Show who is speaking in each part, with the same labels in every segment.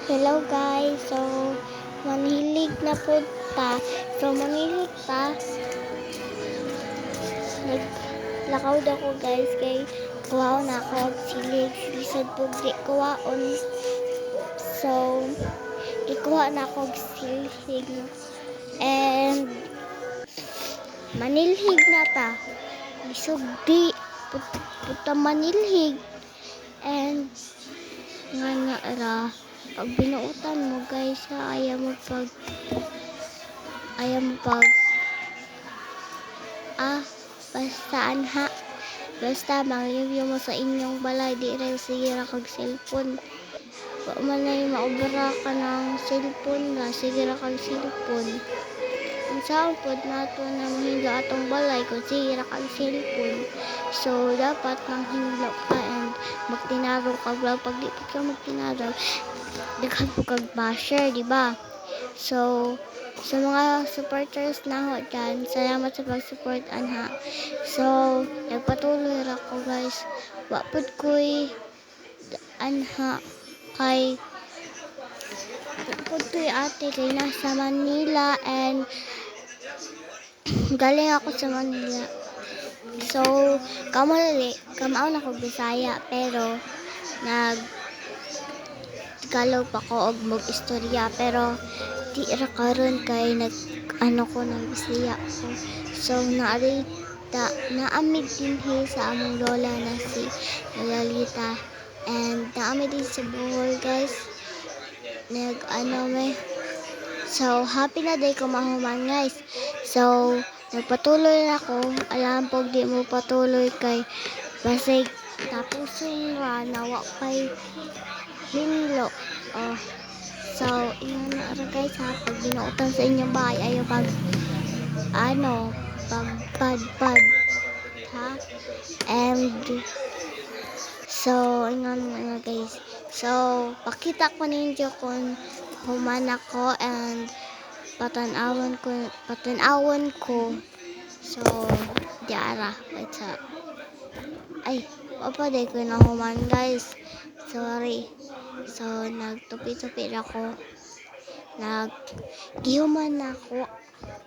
Speaker 1: Hello guys, so manhilig na po ta. So manhilig ta. Naglakaw daw ko guys kay kuhaon na ako og silig. Lisod po di kuhaon. So ikuha na ako og silig. And manilhig na ta. Lisod di puta manilhig. And nga na ra pag binuutan mo guys ayaw mo pag basta anha basta mag-review mo sa inyong balay di rin sige ra kag cellphone wa man na maobra ka ng cellphone ra sige ra kag cellphone ang saan pod nato na mahilo atong balay kung sige ra kag cellphone so dapat manghilo ka and magtinaro ka pag di ka magtinaro daghan po kag basher, di ba? So, sa mga supporters na ho dyan, salamat sa pag-support, anha. So, nagpatuloy ra ko, guys. Wapod ko'y, anha, kay, wapod ko'y ate kay nasa Manila and galing ako sa Manila. So, kamao na ko Bisaya, pero, Tagalog pa ko og mag-istorya pero di ra karon kay ko ng Bisaya ko. So naamig dinhi sa among lola na si Lalita and naamig din sa Bohol guys. So happy na day ko mahuman guys. So nagpatuloy ako. Alam pog di mo patuloy kay basig tapusin ra nawa kay hinlo. So, ingon na ra guys ha, pag binuutan sa inyong bahay, ayaw pagpadpad, ha? And, so, ingon na guys. So, pakita ko ninyo kung human ako and patanawon ko. So, diara, what's up? Ay, day ko na human guys. Sorry. So, nagtupi-tupi ako. Gihuman ako.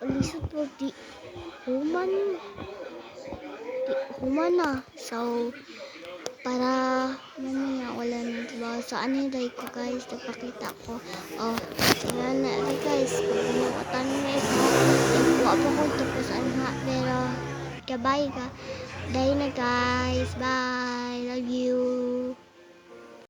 Speaker 1: Lisod po di human na. So, para wala nang trabaho. So, day ko guys. Nagpakita ko. Tingnan na rin guys. Pag binuutan guys ha. Nagkuha po ko tapos anha. Pero, kabay ka. Dahil na guys. Bye. Love you.